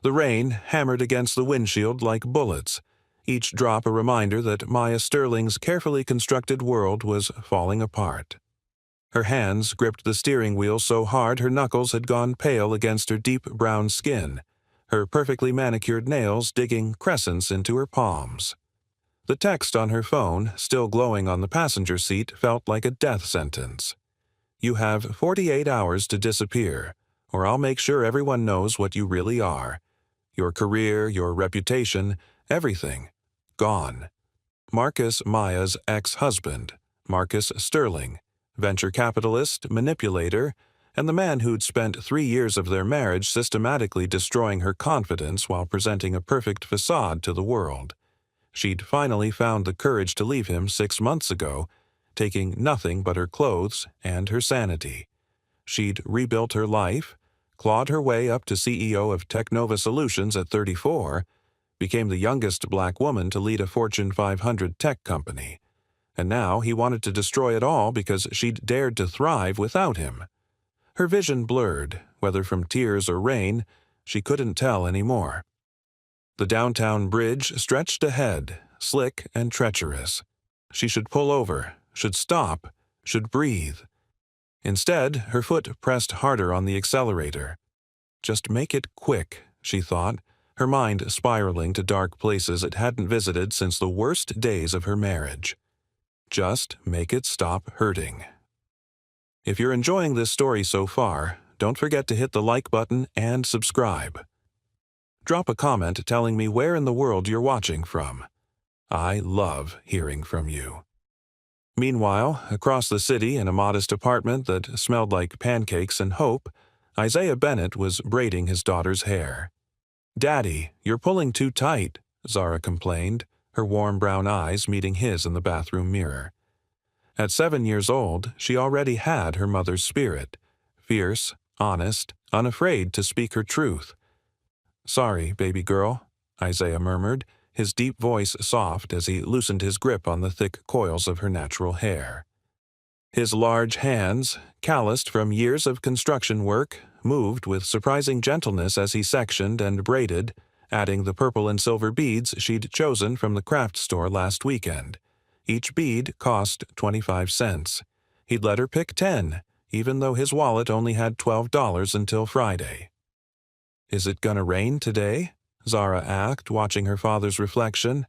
The rain hammered against the windshield like bullets, each drop a reminder that Maya Sterling's carefully constructed world was falling apart. Her hands gripped the steering wheel so hard her knuckles had gone pale against her deep brown skin, her perfectly manicured nails digging crescents into her palms. The text on her phone, still glowing on the passenger seat, felt like a death sentence. "You have 48 hours to disappear, or I'll make sure everyone knows what you really are. Your career, your reputation, everything. Gone. Marcus Maya's ex-husband, Marcus Sterling, venture capitalist, manipulator, and the man who'd spent 3 years of their marriage systematically destroying her confidence while presenting a perfect facade to the world. She'd finally found the courage to leave him 6 months ago, taking nothing but her clothes and her sanity. She'd rebuilt her life, clawed her way up to CEO of Technova Solutions at 34, became the youngest black woman to lead a Fortune 500 tech company. And now he wanted to destroy it all because she'd dared to thrive without him. Her vision blurred, whether from tears or rain, she couldn't tell anymore. The downtown bridge stretched ahead, slick and treacherous. She should pull over, should stop, should breathe. Instead, her foot pressed harder on the accelerator. Just make it quick, she thought, her mind spiraling to dark places it hadn't visited since the worst days of her marriage. Just make it stop hurting. If you're enjoying this story so far, don't forget to hit the like button and subscribe. Drop a comment telling me where in the world you're watching from. I love hearing from you. Meanwhile, across the city in a modest apartment that smelled like pancakes and hope, Isaiah Bennett was braiding his daughter's hair. "Daddy, you're pulling too tight," Zara complained, her warm brown eyes meeting his in the bathroom mirror. At 7 years old, she already had her mother's spirit, fierce, honest, unafraid to speak her truth. "Sorry, baby girl," Isaiah murmured, his deep voice soft as he loosened his grip on the thick coils of her natural hair. His large hands, calloused from years of construction work, moved with surprising gentleness as he sectioned and braided, adding the purple and silver beads she'd chosen from the craft store last weekend. Each bead cost 25 cents. He'd let her pick 10, even though his wallet only had $12 until Friday. "Is it gonna rain today?" Zara asked, watching her father's reflection.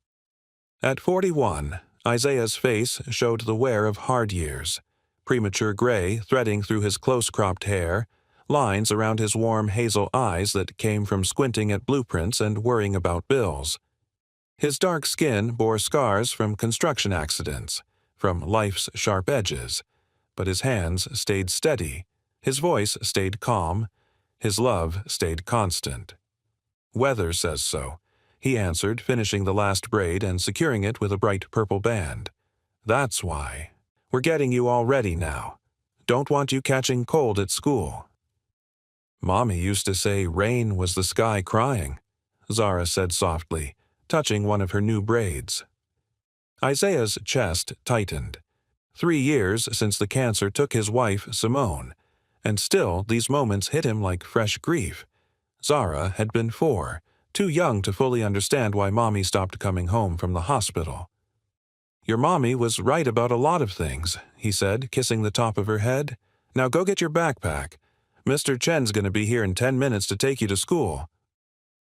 At 41, Isaiah's face showed the wear of hard years. Premature gray threading through his close-cropped hair, lines around his warm hazel eyes that came from squinting at blueprints and worrying about bills. His dark skin bore scars from construction accidents, from life's sharp edges, but his hands stayed steady, his voice stayed calm, his love stayed constant. "Weather says so," he answered, finishing the last braid and securing it with a bright purple band. "That's why. We're getting you all ready now. Don't want you catching cold at school." "Mommy used to say rain was the sky crying," Zara said softly, touching one of her new braids. Isaiah's chest tightened. 3 years since the cancer took his wife, Simone, and still these moments hit him like fresh grief. Zara had been 4, too young to fully understand why Mommy stopped coming home from the hospital. "Your mommy was right about a lot of things," he said, kissing the top of her head. "Now go get your backpack. Mr. Chen's going to be here in 10 minutes to take you to school."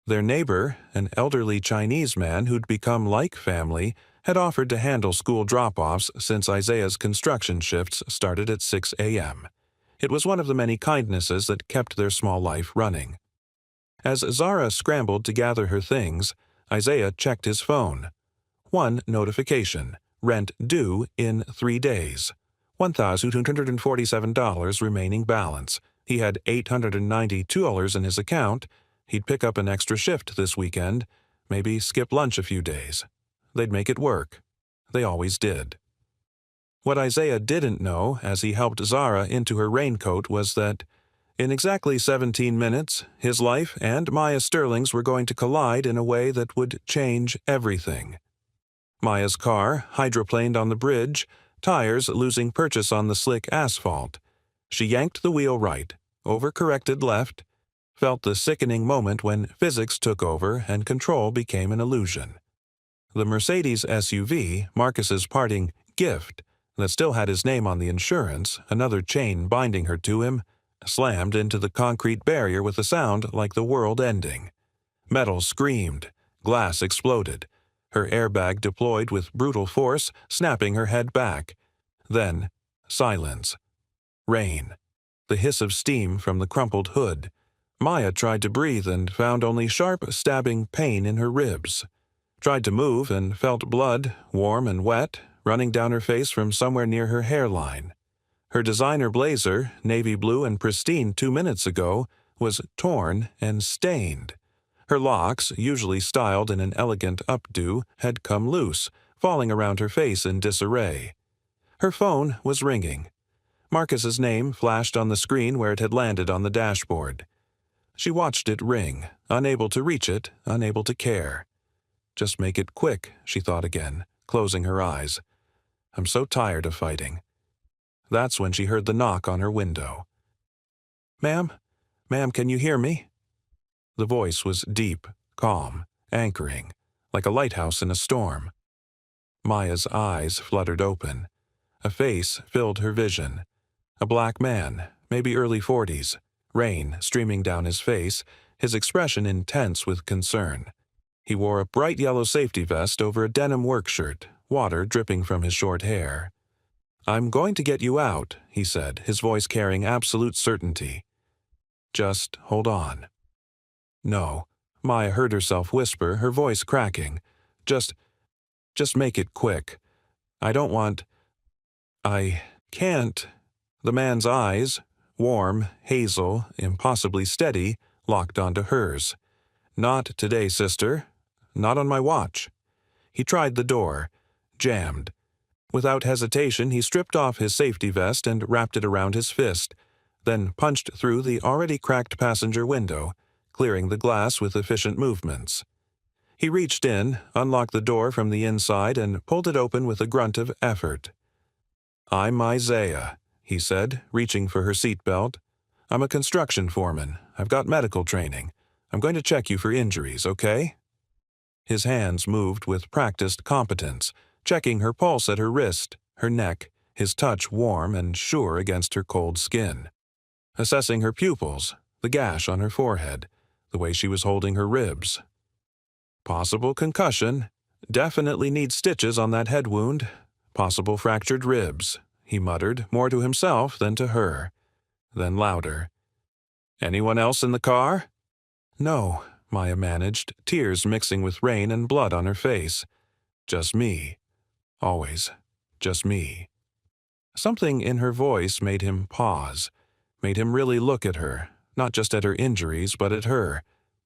Their neighbor, an elderly Chinese man who'd become like family, had offered to handle school drop-offs since Isaiah's construction shifts started at 6 a.m. It was one of the many kindnesses that kept their small life running. As Zara scrambled to gather her things, Isaiah checked his phone. One notification: rent due in 3 days. $1,247 remaining balance. He had $892 in his account. He'd pick up an extra shift this weekend, maybe skip lunch a few days. They'd make it work. They always did. What Isaiah didn't know as he helped Zara into her raincoat was that, in exactly 17 minutes, his life and Maya Sterling's were going to collide in a way that would change everything. Maya's car hydroplaned on the bridge, tires losing purchase on the slick asphalt. She yanked the wheel right, overcorrected left, felt the sickening moment when physics took over and control became an illusion. The Mercedes SUV, Marcus's parting gift, that still had his name on the insurance, another chain binding her to him, slammed into the concrete barrier with a sound like the world ending. Metal screamed. Glass exploded. Her airbag deployed with brutal force, snapping her head back. Then, silence. Rain. The hiss of steam from the crumpled hood. Maya tried to breathe and found only sharp, stabbing pain in her ribs. Tried to move and felt blood, warm and wet, running down her face from somewhere near her hairline. Her designer blazer, navy blue and pristine 2 minutes ago, was torn and stained. Her locks, usually styled in an elegant updo, had come loose, falling around her face in disarray. Her phone was ringing. Marcus's name flashed on the screen where it had landed on the dashboard. She watched it ring, unable to reach it, unable to care. Just make it quick, she thought again, closing her eyes. I'm so tired of fighting. That's when she heard the knock on her window. Ma'am? Ma'am, can you hear me? The voice was deep, calm, anchoring, like a lighthouse in a storm. Maya's eyes fluttered open. A face filled her vision. A black man, maybe early 40s, rain streaming down his face, his expression intense with concern. He wore a bright yellow safety vest over a denim work shirt, water dripping from his short hair. I'm going to get you out, he said, his voice carrying absolute certainty. Just hold on. No, Maya heard herself whisper, her voice cracking. Just make it quick. I don't want... I can't... The man's eyes, warm, hazel, impossibly steady, locked onto hers. Not today, sister. Not on my watch. He tried the door. Jammed. Without hesitation, he stripped off his safety vest and wrapped it around his fist, then punched through the already cracked passenger window, clearing the glass with efficient movements. He reached in, unlocked the door from the inside, and pulled it open with a grunt of effort. I'm Isaiah, he said, reaching for her seatbelt. I'm a construction foreman. I've got medical training. I'm going to check you for injuries, okay? His hands moved with practiced competence, checking her pulse at her wrist, her neck, his touch warm and sure against her cold skin. Assessing her pupils, the gash on her forehead, the way she was holding her ribs. Possible concussion. Definitely needs stitches on that head wound. Possible fractured ribs, he muttered, more to himself than to her. Then louder. Anyone else in the car? No, Maya managed, tears mixing with rain and blood on her face. Just me. Always. Just me. Something in her voice made him pause, made him really look at her, not just at her injuries, but at her,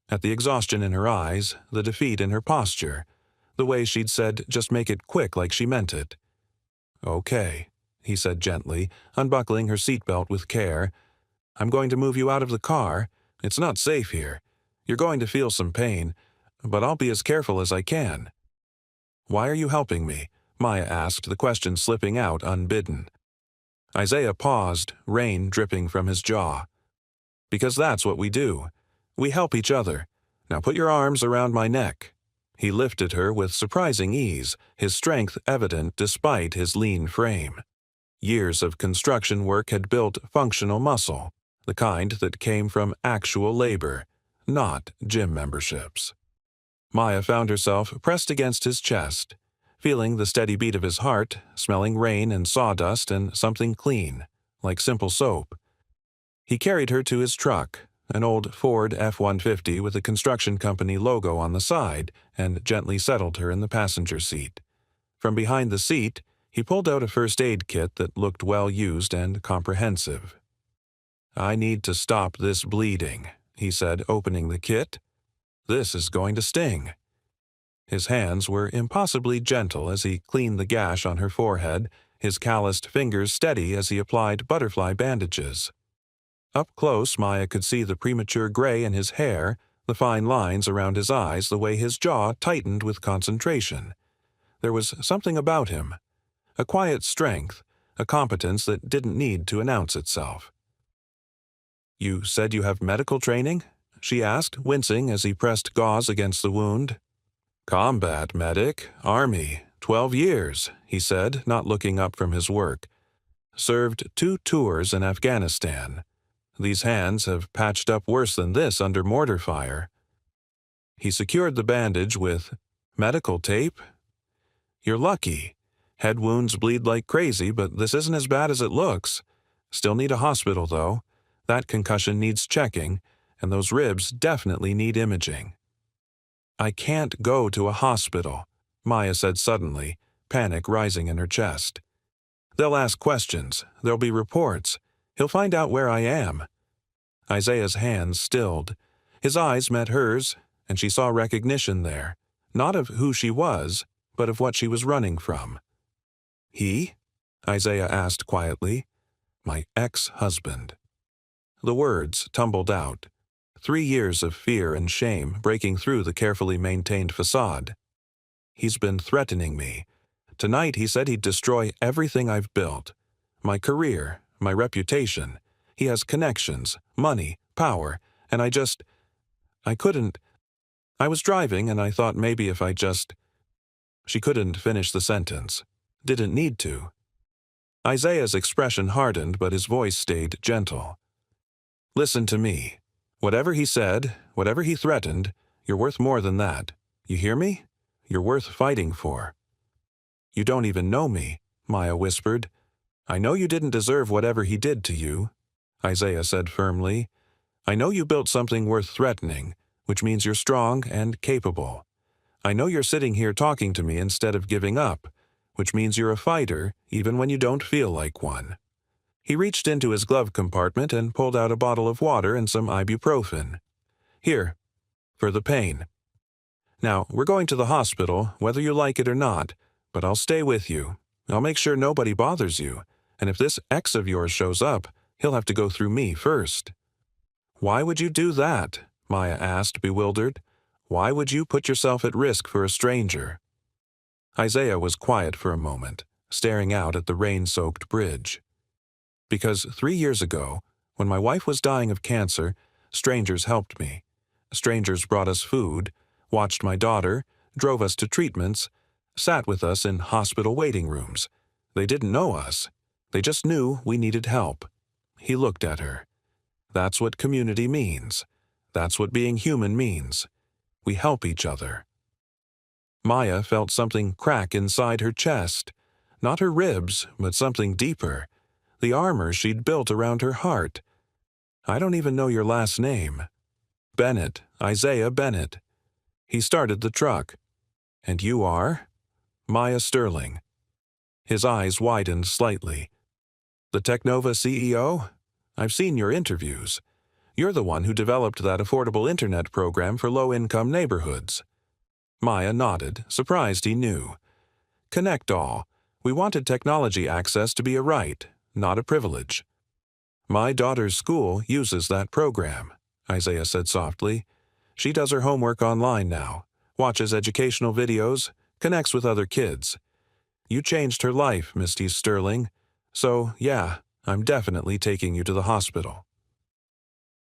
at the exhaustion in her eyes, the defeat in her posture, the way she'd said, just make it quick like she meant it. Okay, he said gently, unbuckling her seatbelt with care. I'm going to move you out of the car. It's not safe here. You're going to feel some pain, but I'll be as careful as I can. Why are you helping me? Maya asked, the question slipping out unbidden. Isaiah paused, rain dripping from his jaw. Because that's what we do. We help each other. Now put your arms around my neck. He lifted her with surprising ease, his strength evident despite his lean frame. Years of construction work had built functional muscle, the kind that came from actual labor, not gym memberships. Maya found herself pressed against his chest, feeling the steady beat of his heart, smelling rain and sawdust and something clean, like simple soap. He carried her to his truck, an old Ford F-150 with a construction company logo on the side, and gently settled her in the passenger seat. From behind the seat, he pulled out a first aid kit that looked well used and comprehensive. I need to stop this bleeding, he said, opening the kit. This is going to sting. His hands were impossibly gentle as he cleaned the gash on her forehead, his calloused fingers steady as he applied butterfly bandages. Up close, Maya could see the premature gray in his hair, the fine lines around his eyes, the way his jaw tightened with concentration. There was something about him, a quiet strength, a competence that didn't need to announce itself. You said you have medical training? she asked, wincing as he pressed gauze against the wound. Combat medic, Army, 12 years, he said, not looking up from his work. Served 2 tours in Afghanistan. These hands have patched up worse than this under mortar fire. He secured the bandage with medical tape. You're lucky. Head wounds bleed like crazy, but this isn't as bad as it looks. Still need a hospital, though. That concussion needs checking, and those ribs definitely need imaging. I can't go to a hospital, Maya said suddenly, panic rising in her chest. They'll ask questions. There'll be reports. He'll find out where I am. Isaiah's hands stilled. His eyes met hers, and she saw recognition there, not of who she was, but of what she was running from. He? Isaiah asked quietly. My ex-husband. The words tumbled out. 3 years of fear and shame breaking through the carefully maintained facade. He's been threatening me. Tonight he said he'd destroy everything I've built. My career, my reputation. He has connections, money, power, and I couldn't. I was driving and I thought maybe if I just... She couldn't finish the sentence. Didn't need to. Isaiah's expression hardened, but his voice stayed gentle. Listen to me. Whatever he said, whatever he threatened, you're worth more than that. You hear me? You're worth fighting for. You don't even know me, Maya whispered. I know you didn't deserve whatever he did to you, Isaiah said firmly. I know you built something worth threatening, which means you're strong and capable. I know you're sitting here talking to me instead of giving up, which means you're a fighter even when you don't feel like one. He reached into his glove compartment and pulled out a bottle of water and some ibuprofen. Here, for the pain. Now, we're going to the hospital, whether you like it or not, but I'll stay with you. I'll make sure nobody bothers you, and if this ex of yours shows up, he'll have to go through me first. Why would you do that? Maya asked, bewildered. Why would you put yourself at risk for a stranger? Isaiah was quiet for a moment, staring out at the rain-soaked bridge. Because 3 years ago, when my wife was dying of cancer, strangers helped me. Strangers brought us food, watched my daughter, drove us to treatments, sat with us in hospital waiting rooms. They didn't know us. They just knew we needed help. He looked at her. That's what community means. That's what being human means. We help each other. Maya felt something crack inside her chest. Not her ribs, but something deeper. The armor she'd built around her heart. I don't even know your last name. Bennett, Isaiah Bennett. He started the truck. And you are? Maya Sterling. His eyes widened slightly. The Technova CEO? I've seen your interviews. You're the one who developed that affordable internet program for low-income neighborhoods. Maya nodded, surprised he knew. Connect all. We wanted technology access to be a right, not a privilege. My daughter's school uses that program, Isaiah said softly. She does her homework online now, watches educational videos, connects with other kids. You changed her life, Misty Sterling. So, yeah, I'm definitely taking you to the hospital.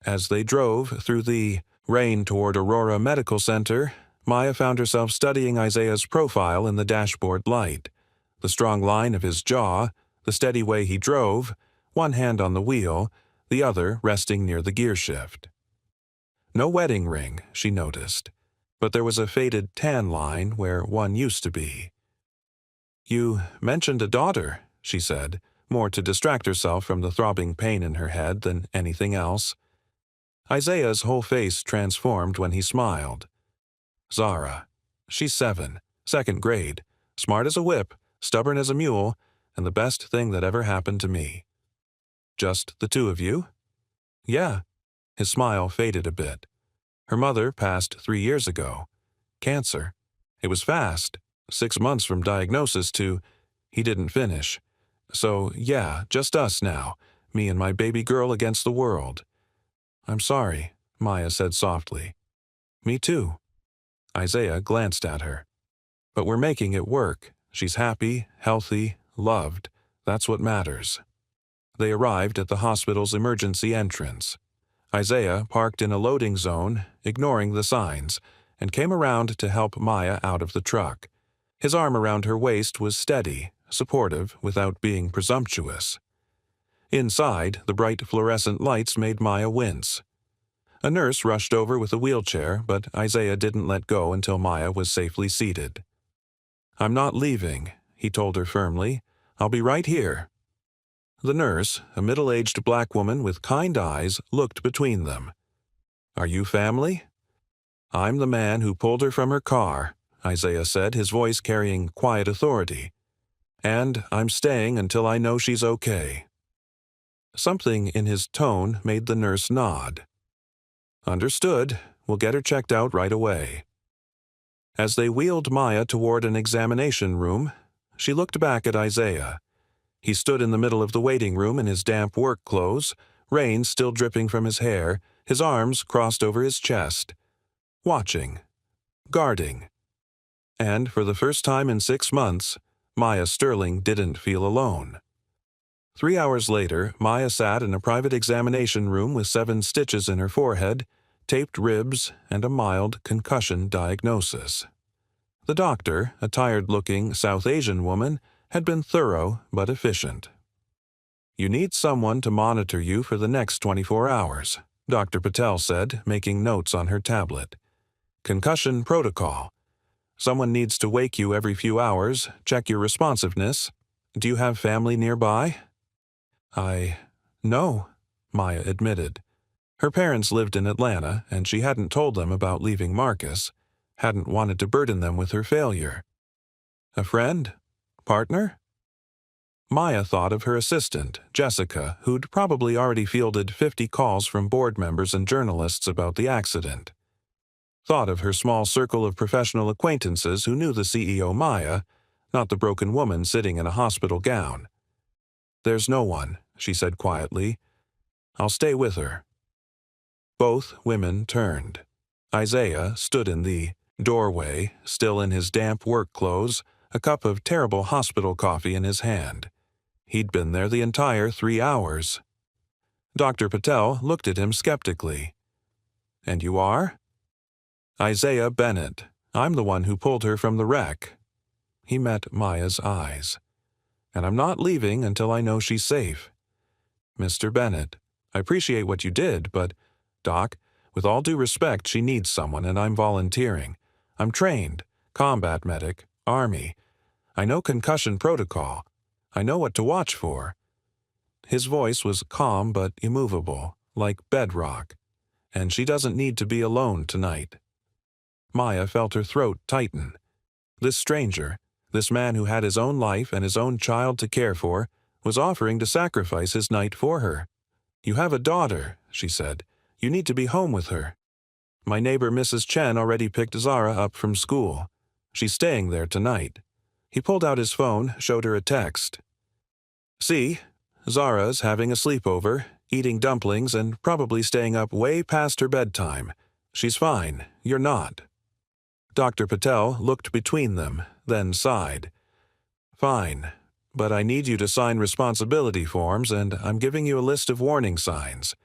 As they drove through the rain toward Aurora Medical Center, Maya found herself studying Isaiah's profile in the dashboard light. The strong line of his jaw, the steady way he drove, one hand on the wheel, the other resting near the gear shift. No wedding ring, she noticed, but there was a faded tan line where one used to be. You mentioned a daughter, she said, more to distract herself from the throbbing pain in her head than anything else. Isaiah's whole face transformed when he smiled. Zara. She's 7, 2nd grade, smart as a whip, stubborn as a mule, and the best thing that ever happened to me. Just the 2 of you? Yeah. His smile faded a bit. Her mother passed 3 years ago. Cancer. It was fast. 6 months from diagnosis to... He didn't finish. So, yeah, just us now, me and my baby girl against the world. I'm sorry, Maya said softly. Me too. Isaiah glanced at her. But we're making it work. She's happy, healthy, loved. That's what matters. They arrived at the hospital's emergency entrance. Isaiah parked in a loading zone, ignoring the signs, and came around to help Maya out of the truck. His arm around her waist was steady, supportive without being presumptuous. Inside, the bright fluorescent lights made Maya wince. A nurse rushed over with a wheelchair, but Isaiah didn't let go until Maya was safely seated. "I'm not leaving," he told her firmly. "I'll be right here." The nurse, a middle-aged black woman with kind eyes, looked between them. "Are you family?" "I'm the man who pulled her from her car," Isaiah said, his voice carrying quiet authority. "And I'm staying until I know she's okay." Something in his tone made the nurse nod. "Understood. We'll get her checked out right away." As they wheeled Maya toward an examination room, she looked back at Isaiah. He stood in the middle of the waiting room in his damp work clothes, rain still dripping from his hair, his arms crossed over his chest. Watching. Guarding. And for the first time in 6 months, Maya Sterling didn't feel alone. 3 hours later, Maya sat in a private examination room with 7 stitches in her forehead, taped ribs, and a mild concussion diagnosis. The doctor, a tired-looking South Asian woman, had been thorough but efficient. "You need someone to monitor you for the next 24 hours, Dr. Patel said, making notes on her tablet. "Concussion protocol. Someone needs to wake you every few hours, check your responsiveness. Do you have family nearby?" No," Maya admitted. Her parents lived in Atlanta, and she hadn't told them about leaving Marcus, hadn't wanted to burden them with her failure. "A friend? Partner?" Maya thought of her assistant, Jessica, who'd probably already fielded 50 calls from board members and journalists about the accident. Thought of her small circle of professional acquaintances who knew the CEO Maya, not the broken woman sitting in a hospital gown. "There's no one," she said quietly. "I'll stay with her." Both women turned. Isaiah stood in the doorway, still in his damp work clothes, a cup of terrible hospital coffee in his hand. He'd been there the entire 3 hours. Dr. Patel looked at him skeptically. "And you are?" "Isaiah Bennett. I'm the one who pulled her from the wreck." He met Maya's eyes. "And I'm not leaving until I know she's safe." "Mr. Bennett, I appreciate what you did, but, Doc, with all due respect, she needs someone and I'm volunteering. I'm trained, combat medic, Army. I know concussion protocol. I know what to watch for." His voice was calm but immovable, like bedrock. "And she doesn't need to be alone tonight." Maya felt her throat tighten. This stranger, this man who had his own life and his own child to care for, was offering to sacrifice his night for her. "You have a daughter," she said. "You need to be home with her. My neighbor Mrs. Chen already picked Zara up from school. She's staying there tonight." He pulled out his phone, showed her a text. "See, Zara's having a sleepover, eating dumplings and probably staying up way past her bedtime. She's fine, you're not." Dr. Patel looked between them, then sighed. "Fine, but I need you to sign responsibility forms and I'm giving you a list of warning signs.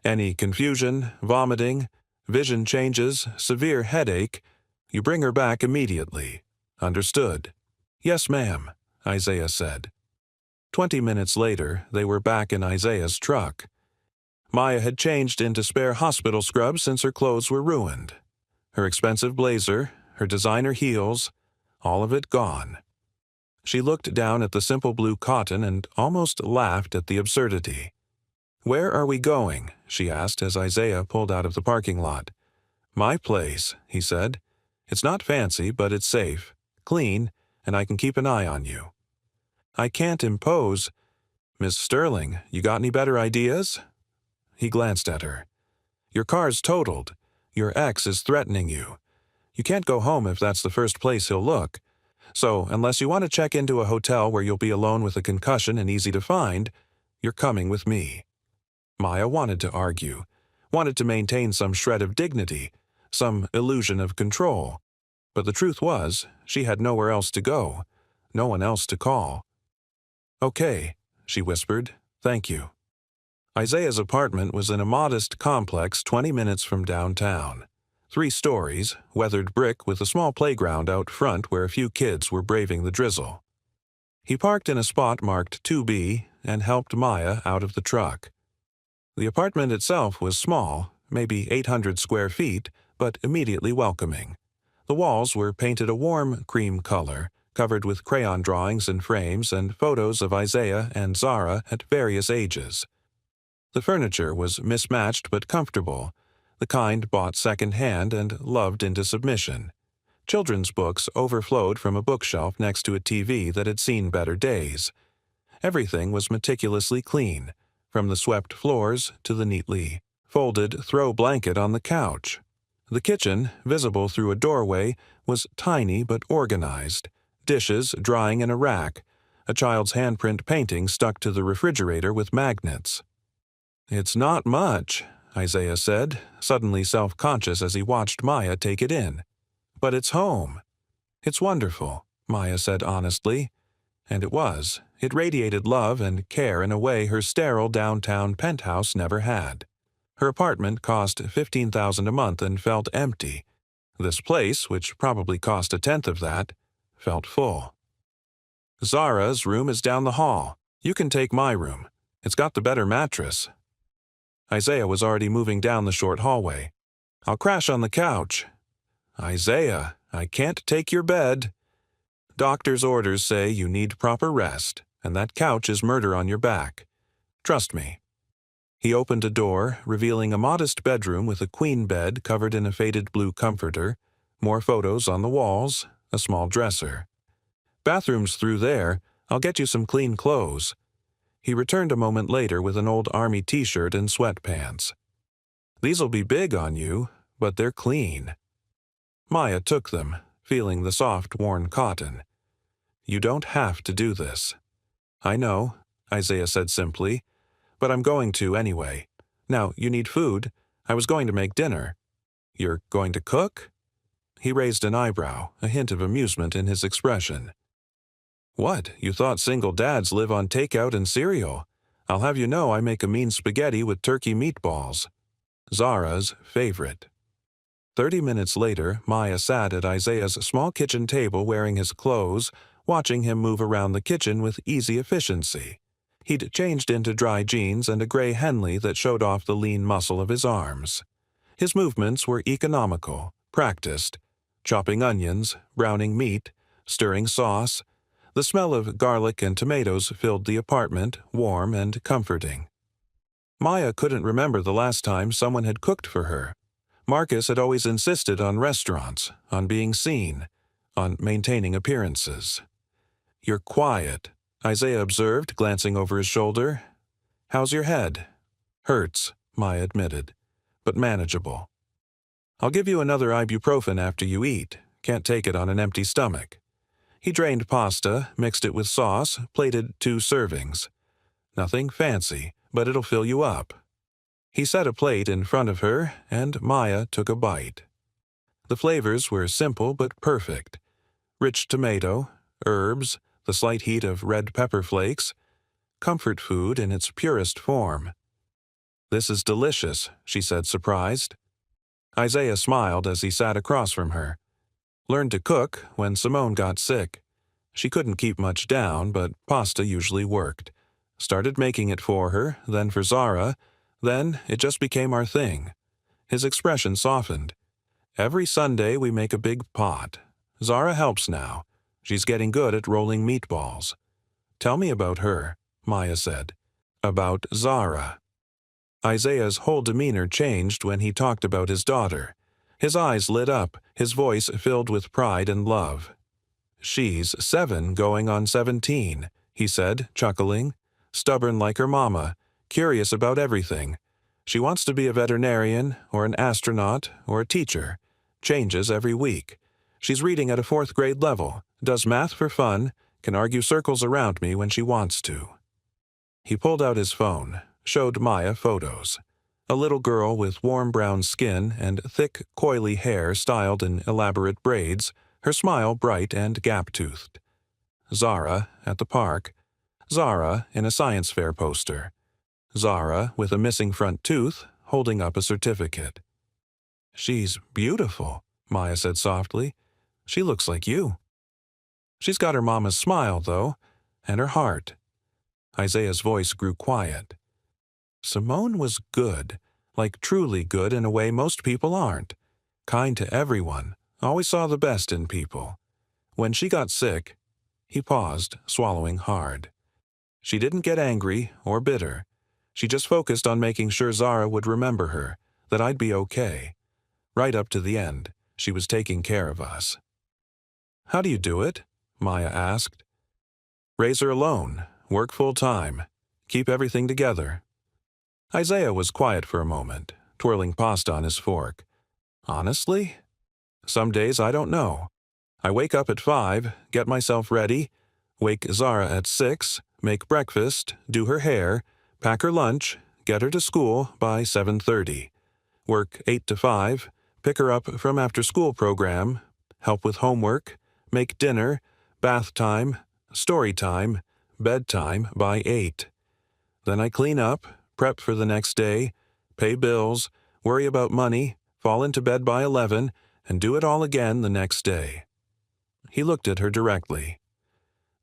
Any confusion, vomiting, vision changes, severe headache, you bring her back immediately. Understood?" "Yes, ma'am," Isaiah said. 20 minutes later, they were back in Isaiah's truck. Maya had changed into spare hospital scrubs since her clothes were ruined. Her expensive blazer, her designer heels, all of it gone. She looked down at the simple blue cotton and almost laughed at the absurdity. "Where are we going?" she asked as Isaiah pulled out of the parking lot. "My place," he said. "It's not fancy, but it's safe, clean, and I can keep an eye on you." "I can't impose." "Miss Sterling, you got any better ideas?" He glanced at her. "Your car's totaled. Your ex is threatening you. You can't go home if that's the first place he'll look. So, unless you want to check into a hotel where you'll be alone with a concussion and easy to find, you're coming with me." Maya wanted to argue, wanted to maintain some shred of dignity, some illusion of control. But the truth was, she had nowhere else to go, no one else to call. "Okay," she whispered. "Thank you." Isaiah's apartment was in a modest complex 20 minutes from downtown. 3 stories, weathered brick with a small playground out front where a few kids were braving the drizzle. He parked in a spot marked 2B and helped Maya out of the truck. The apartment itself was small, maybe 800 square feet, but immediately welcoming. The walls were painted a warm cream color, covered with crayon drawings and frames and photos of Isaiah and Zara at various ages. The furniture was mismatched but comfortable, the kind bought second-hand and loved into submission. Children's books overflowed from a bookshelf next to a TV that had seen better days. Everything was meticulously clean, from the swept floors to the neatly folded throw blanket on the couch. The kitchen, visible through a doorway, was tiny but organized, dishes drying in a rack, a child's handprint painting stuck to the refrigerator with magnets. "It's not much," Isaiah said, suddenly self-conscious as he watched Maya take it in. "But it's home." "It's wonderful," Maya said honestly. And it was. It radiated love and care in a way her sterile downtown penthouse never had. Her apartment cost $15,000 a month and felt empty. This place, which probably cost 1/10 of that, felt full. "Zara's room is down the hall. You can take my room. It's got the better mattress." Isaiah was already moving down the short hallway. "I'll crash on the couch." "Isaiah, I can't take your bed." "Doctor's orders say you need proper rest, and that couch is murder on your back. Trust me." He opened a door, revealing a modest bedroom with a queen bed covered in a faded blue comforter, more photos on the walls, a small dresser. "Bathroom's through there. I'll get you some clean clothes." He returned a moment later with an old army t-shirt and sweatpants. "These'll be big on you, but they're clean." Maya took them, feeling the soft, worn cotton. "You don't have to do this." "I know," Isaiah said simply, "but I'm going to anyway. Now, you need food. I was going to make dinner." "You're going to cook?" He raised an eyebrow, a hint of amusement in his expression. "What, you thought single dads live on takeout and cereal? I'll have you know I make a mean spaghetti with turkey meatballs. Zara's favorite." 30 minutes later, Maya sat at Isaiah's small kitchen table wearing his clothes, watching him move around the kitchen with easy efficiency. He'd changed into dry jeans and a gray Henley that showed off the lean muscle of his arms. His movements were economical, practiced, chopping onions, browning meat, stirring sauce. The smell of garlic and tomatoes filled the apartment, warm and comforting. Maya couldn't remember the last time someone had cooked for her. Marcus had always insisted on restaurants, on being seen, on maintaining appearances. "You're quiet," Isaiah observed, glancing over his shoulder. "How's your head?" "Hurts," Maya admitted, "but manageable." "I'll give you another ibuprofen after you eat. Can't take it on an empty stomach." He drained pasta, mixed it with sauce, plated 2 servings. "Nothing fancy, but it'll fill you up." He set a plate in front of her, and Maya took a bite. The flavors were simple but perfect. Rich tomato, herbs, the slight heat of red pepper flakes, comfort food in its purest form. "This is delicious," she said, surprised. Isaiah smiled as he sat across from her. "Learned to cook when Simone got sick. She couldn't keep much down, but pasta usually worked. Started making it for her, then for Zara. Then it just became our thing." His expression softened. "Every Sunday we make a big pot. Zara helps now. She's getting good at rolling meatballs." "Tell me about her," Maya said. "About Zara." Isaiah's whole demeanor changed when he talked about his daughter. His eyes lit up, his voice filled with pride and love. "She's 7 going on 17, he said, chuckling. "Stubborn like her mama, curious about everything. She wants to be a veterinarian, or an astronaut, or a teacher. Changes every week. She's reading at a 4th grade level, does math for fun, can argue circles around me when she wants to." He pulled out his phone, showed Maya photos. A little girl with warm brown skin and thick, coily hair styled in elaborate braids, her smile bright and gap-toothed. Zara at the park. Zara in a science fair poster. Zara, with a missing front tooth, holding up a certificate. "She's beautiful," Maya said softly. "She looks like you." "She's got her mama's smile, though, and her heart." Isaiah's voice grew quiet. "Simone was good, like truly good in a way most people aren't. Kind to everyone, always saw the best in people. When she got sick," he paused, swallowing hard. "She didn't get angry or bitter. She just focused on making sure Zara would remember her, that I'd be okay. Right up to the end, she was taking care of us." "How do you do it?" Maya asked. "Raise her alone, work full-time, keep everything together." Isaiah was quiet for a moment, twirling pasta on his fork. "Honestly? Some days I don't know. I wake up at 5, get myself ready, wake Zara at 6, make breakfast, do her hair, pack her lunch, get her to school by 7:30. Work 8 to 5, pick her up from after-school program, help with homework, make dinner, bath time, story time, bedtime by 8. Then I clean up, prep for the next day, pay bills, worry about money, fall into bed by 11, and do it all again the next day." He looked at her directly.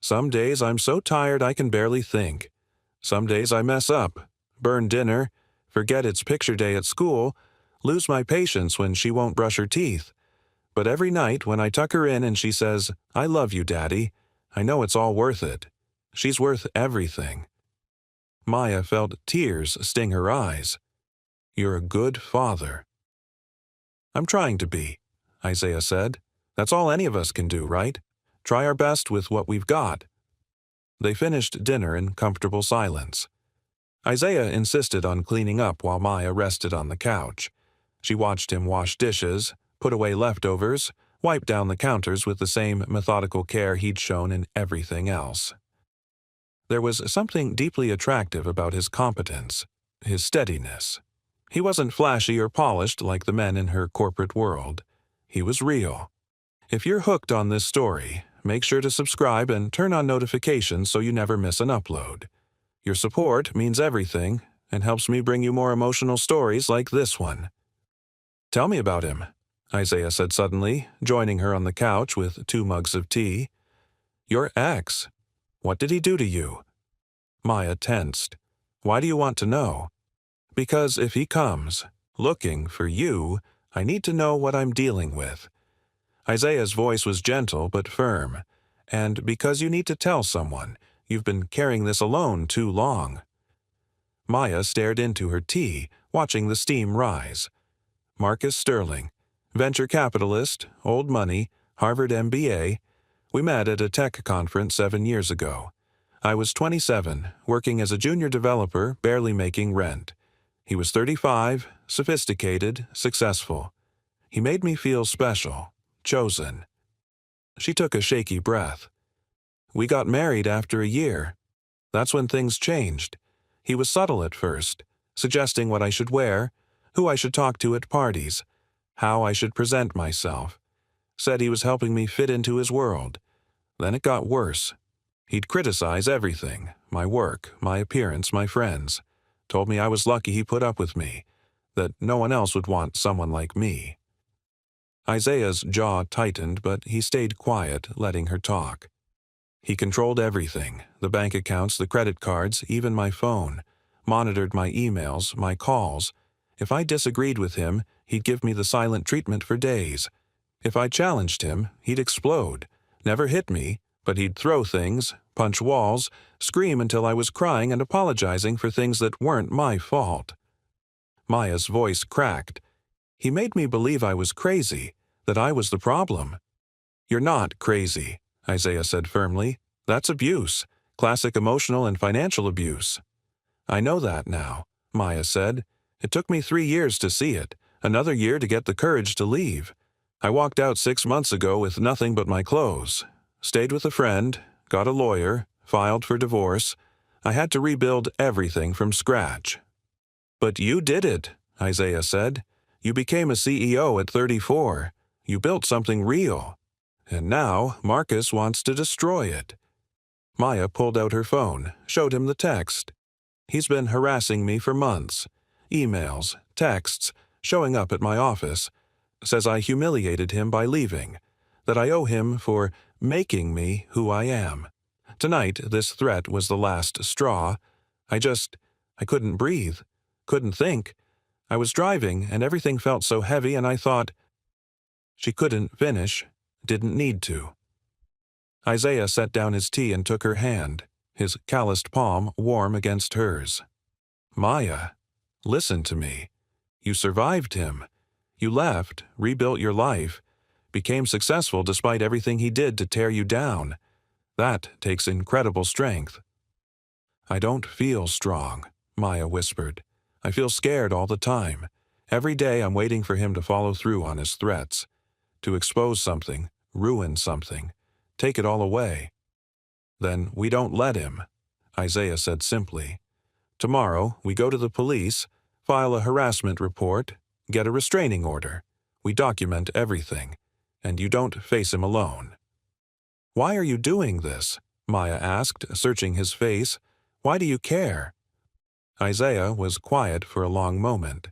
"Some days I'm so tired I can barely think. Some days I mess up, burn dinner, forget it's picture day at school, lose my patience when she won't brush her teeth. But every night when I tuck her in and she says, 'I love you, Daddy,' I know it's all worth it. She's worth everything." Maya felt tears sting her eyes. "You're a good father." "I'm trying to be," Isaiah said. "That's all any of us can do, right? Try our best with what we've got." They finished dinner in comfortable silence. Isaiah insisted on cleaning up while Maya rested on the couch. She watched him wash dishes, put away leftovers, wipe down the counters with the same methodical care he'd shown in everything else. There was something deeply attractive about his competence, his steadiness. He wasn't flashy or polished like the men in her corporate world. He was real. If you're hooked on this story, make sure to subscribe and turn on notifications so you never miss an upload. Your support means everything and helps me bring you more emotional stories like this one. "Tell me about him," Isaiah said suddenly, joining her on the couch with 2 mugs of tea. "Your ex. What did he do to you?" Maya tensed. "Why do you want to know?" "Because if he comes, looking for you, I need to know what I'm dealing with." Isaiah's voice was gentle but firm. "And because you need to tell someone, you've been carrying this alone too long." Maya stared into her tea, watching the steam rise. "Marcus Sterling, venture capitalist, old money, Harvard MBA. We met at a tech conference 7 years ago. I was 27, working as a junior developer, barely making rent. He was 35, sophisticated, successful. He made me feel special, chosen." She took a shaky breath. "We got married after a year. That's when things changed. He was subtle at first, suggesting what I should wear, who I should talk to at parties, how I should present myself. Said he was helping me fit into his world. Then it got worse. He'd criticize everything, my work, my appearance, my friends. Told me I was lucky he put up with me, that no one else would want someone like me." Isaiah's jaw tightened, but he stayed quiet, letting her talk. "He controlled everything, the bank accounts, the credit cards, even my phone. Monitored my emails, my calls. If I disagreed with him, he'd give me the silent treatment for days. If I challenged him, he'd explode. Never hit me, but he'd throw things, punch walls, scream until I was crying and apologizing for things that weren't my fault." Maya's voice cracked. "He made me believe I was crazy, that I was the problem." "You're not crazy," Isaiah said firmly. "That's abuse, classic emotional and financial abuse." "I know that now," Maya said. "It took me 3 years to see it, another year to get the courage to leave. I walked out 6 months ago with nothing but my clothes. Stayed with a friend, got a lawyer, filed for divorce. I had to rebuild everything from scratch." "But you did it," Isaiah said. "You became a CEO at 34. You built something real. And now Marcus wants to destroy it." Maya pulled out her phone, showed him the text. He's been harassing me for months. Emails, texts, showing up at my office. Says I humiliated him by leaving. That I owe him for making me who I am. Tonight, this threat was the last straw. I couldn't breathe. Couldn't think. I was driving, and everything felt so heavy, and I thought... She couldn't finish. Didn't need to. Isaiah set down his tea and took her hand, his calloused palm warm against hers. Maya, listen to me. You survived him. You left, rebuilt your life, became successful despite everything he did to tear you down. That takes incredible strength. I don't feel strong, Maya whispered. I feel scared all the time. Every day I'm waiting for him to follow through on his threats. To expose something, ruin something, take it all away. Then we don't let him, Isaiah said simply. Tomorrow we go to the police, file a harassment report, get a restraining order. We document everything, and you don't face him alone. Why are you doing this? Maya asked, searching his face. Why do you care? Isaiah was quiet for a long moment.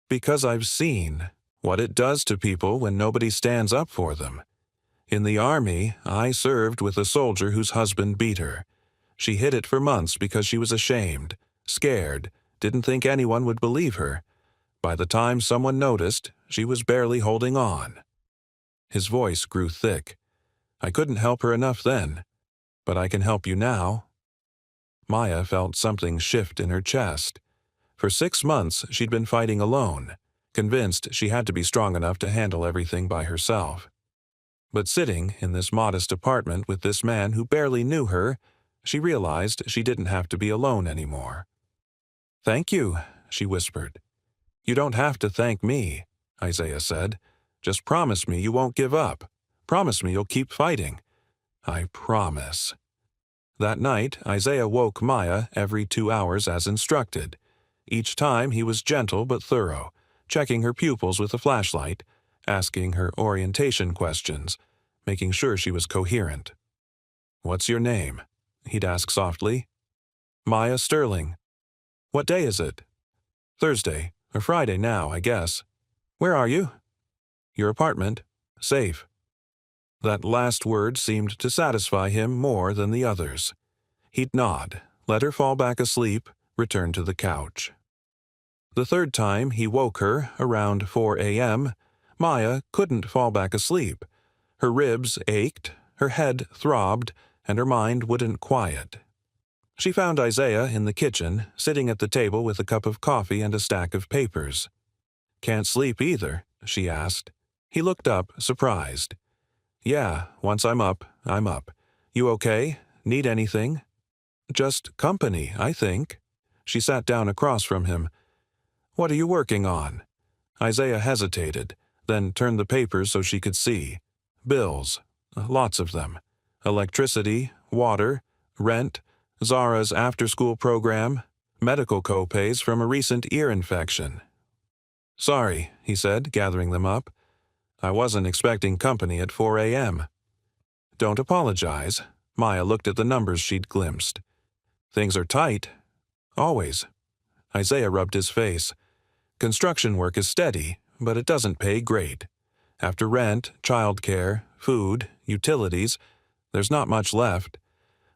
Because I've seen what it does to people when nobody stands up for them. In the army, I served with a soldier whose husband beat her. She hid it for months because she was ashamed, scared, didn't think anyone would believe her. By the time someone noticed, she was barely holding on. His voice grew thick. I couldn't help her enough then, but I can help you now. Maya felt something shift in her chest. For 6 months, she'd been fighting alone, convinced she had to be strong enough to handle everything by herself. But sitting in this modest apartment with this man who barely knew her, she realized she didn't have to be alone anymore. Thank you, she whispered. You don't have to thank me, Isaiah said. Just promise me you won't give up. Promise me you'll keep fighting. I promise. That night, Isaiah woke Maya every 2 hours as instructed. Each time he was gentle but thorough, checking her pupils with a flashlight, asking her orientation questions, making sure she was coherent. What's your name? He'd ask softly. Maya Sterling. What day is it? Thursday, or Friday now, I guess. Where are you? Your apartment. Safe. That last word seemed to satisfy him more than the others. He'd nod, let her fall back asleep, return to the couch. The third time he woke her, around 4 a.m., Maya couldn't fall back asleep. Her ribs ached, her head throbbed, and her mind wouldn't quiet. She found Isaiah in the kitchen, sitting at the table with a cup of coffee and a stack of papers. Can't sleep either, she asked. He looked up, surprised. Yeah, once I'm up, I'm up. You okay? Need anything? Just company, I think. She sat down across from him. What are you working on? Isaiah hesitated, then turned the papers so she could see. Bills. Lots of them. Electricity, water, rent, Zara's after-school program, medical co-pays from a recent ear infection. Sorry, he said, gathering them up. I wasn't expecting company at 4 a.m. Don't apologize. Maya looked at the numbers she'd glimpsed. Things are tight. Always. Isaiah rubbed his face. Construction work is steady, but it doesn't pay great. After rent, childcare, food, utilities, there's not much left.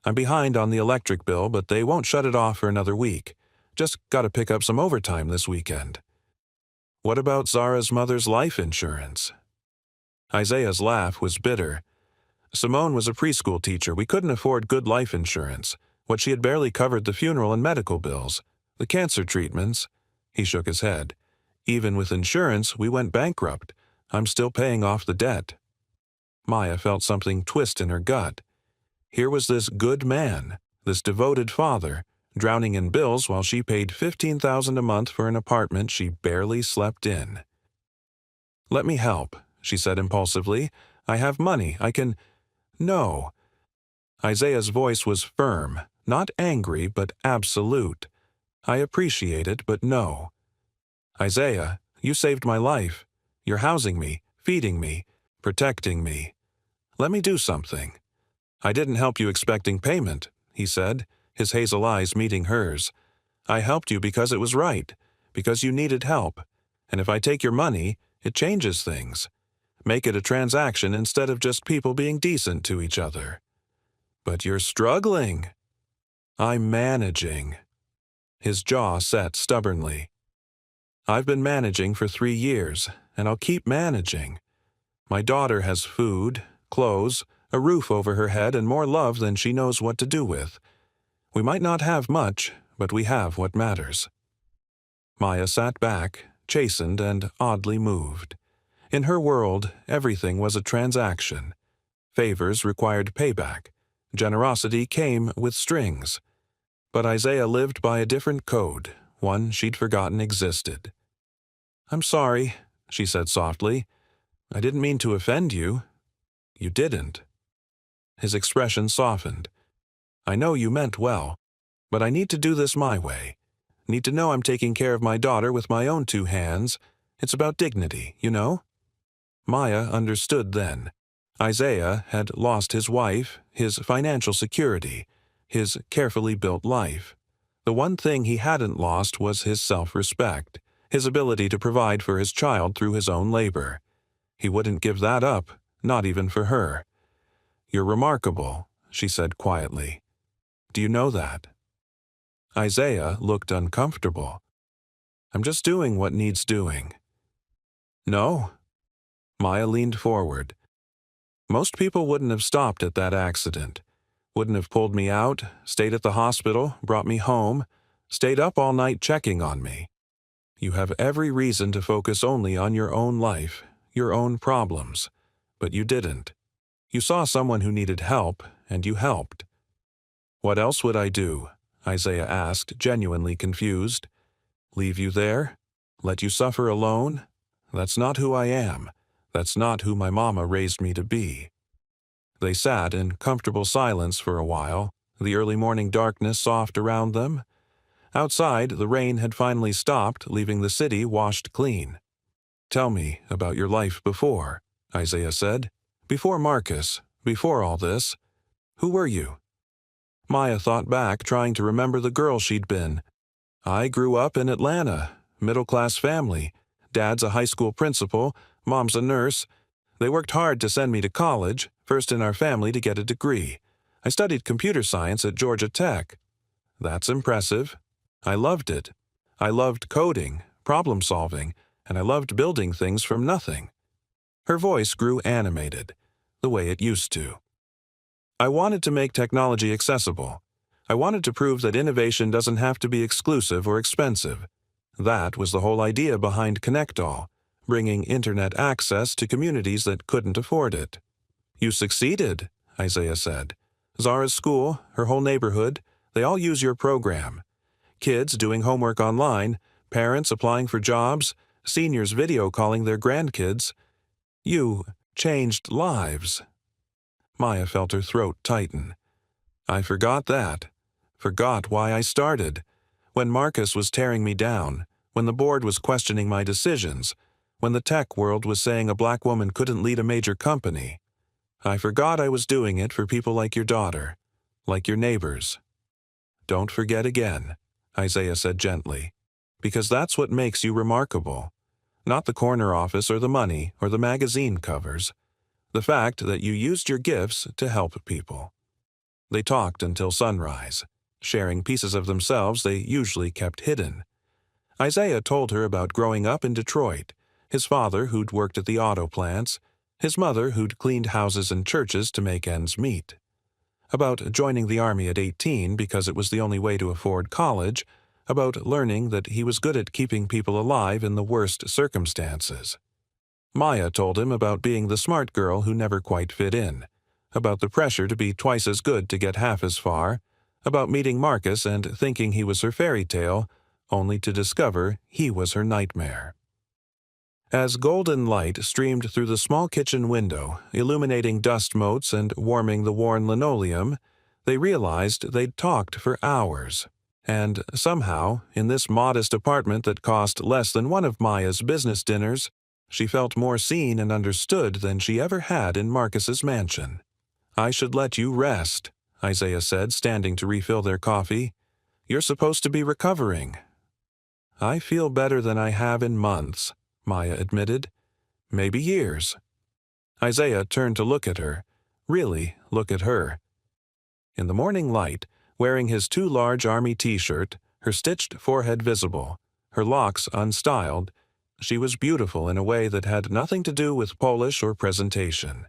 I'm behind on the electric bill, but they won't shut it off for another week. Just gotta pick up some overtime this weekend. What about Zara's mother's life insurance? Isaiah's laugh was bitter. Simone was a preschool teacher. We couldn't afford good life insurance. What she had barely covered the funeral and medical bills. The cancer treatments. He shook his head. Even with insurance, we went bankrupt. I'm still paying off the debt. Maya felt something twist in her gut. Here was this good man, this devoted father, drowning in bills while she paid $15,000 a month for an apartment she barely slept in. Let me help, she said impulsively. I have money. I can... No. Isaiah's voice was firm, not angry, but absolute. I appreciate it, but no. Isaiah, you saved my life. You're housing me, feeding me, protecting me. Let me do something. I didn't help you expecting payment, he said, his hazel eyes meeting hers. I helped you because it was right, because you needed help. And if I take your money, it changes things. Make it a transaction instead of just people being decent to each other. But you're struggling. I'm managing. His jaw set stubbornly. I've been managing for 3 years, and I'll keep managing. My daughter has food, clothes, a roof over her head, and more love than she knows what to do with. We might not have much, but we have what matters. Maya sat back, chastened and oddly moved. In her world, everything was a transaction. Favors required payback. Generosity came with strings. But Isaiah lived by a different code, one she'd forgotten existed. "I'm sorry," she said softly. "I didn't mean to offend you." "You didn't." His expression softened. "I know you meant well, but I need to do this my way. Need to know I'm taking care of my daughter with my own 2 hands. It's about dignity, you know?" Maya understood then. Isaiah had lost his wife, his financial security, his carefully built life. The one thing he hadn't lost was his self-respect, his ability to provide for his child through his own labor. He wouldn't give that up, not even for her. "You're remarkable," she said quietly. "Do you know that?" Isaiah looked uncomfortable. "I'm just doing what needs doing." "No?" Maya leaned forward. "Most people wouldn't have stopped at that accident. Wouldn't have pulled me out, stayed at the hospital, brought me home, stayed up all night checking on me. You have every reason to focus only on your own life, your own problems. But you didn't. You saw someone who needed help, and you helped." "What else would I do?" Isaiah asked, genuinely confused. "Leave you there? Let you suffer alone? That's not who I am. That's not who my mama raised me to be." They sat in comfortable silence for a while, the early morning darkness soft around them. Outside, the rain had finally stopped, leaving the city washed clean. "Tell me about your life before," Isaiah said. "Before Marcus, before all this. Who were you?" Maya thought back, trying to remember the girl she'd been. "I grew up in Atlanta, middle-class family. Dad's a high school principal, Mom's a nurse. They worked hard to send me to college, first in our family to get a degree. I studied computer science at Georgia Tech." "That's impressive." "I loved it. I loved coding, problem solving, and I loved building things from nothing." Her voice grew animated, the way it used to. "I wanted to make technology accessible. I wanted to prove that innovation doesn't have to be exclusive or expensive. That was the whole idea behind ConnectAll, bringing internet access to communities that couldn't afford it." "You succeeded," Isaiah said. "Zara's school, her whole neighborhood, they all use your program. Kids doing homework online, parents applying for jobs, seniors video calling their grandkids. You changed lives." Maya felt her throat tighten. "I forgot that. Forgot why I started. When Marcus was tearing me down, when the board was questioning my decisions, when the tech world was saying a black woman couldn't lead a major company. I forgot I was doing it for people like your daughter, like your neighbors." "Don't forget again," Isaiah said gently, "because that's what makes you remarkable. Not the corner office or the money or the magazine covers. The fact that you used your gifts to help people." They talked until sunrise, sharing pieces of themselves they usually kept hidden. Isaiah told her about growing up in Detroit, his father who'd worked at the auto plants, his mother who'd cleaned houses and churches to make ends meet. About joining the Army at 18 because it was the only way to afford college, about learning that he was good at keeping people alive in the worst circumstances. Maya told him about being the smart girl who never quite fit in, about the pressure to be twice as good to get half as far, about meeting Marcus and thinking he was her fairy tale, only to discover he was her nightmare. As golden light streamed through the small kitchen window, illuminating dust motes and warming the worn linoleum, they realized they'd talked for hours. And somehow, in this modest apartment that cost less than one of Maya's business dinners, she felt more seen and understood than she ever had in Marcus's mansion. "I should let you rest," Isaiah said, standing to refill their coffee. You're supposed to be recovering." "I feel better than I have in months," Maya admitted. "Maybe years." Isaiah turned to look at her. Really look at her. In the morning light, wearing his too large army t-shirt, her stitched forehead visible, her locks unstyled, she was beautiful in a way that had nothing to do with polish or presentation.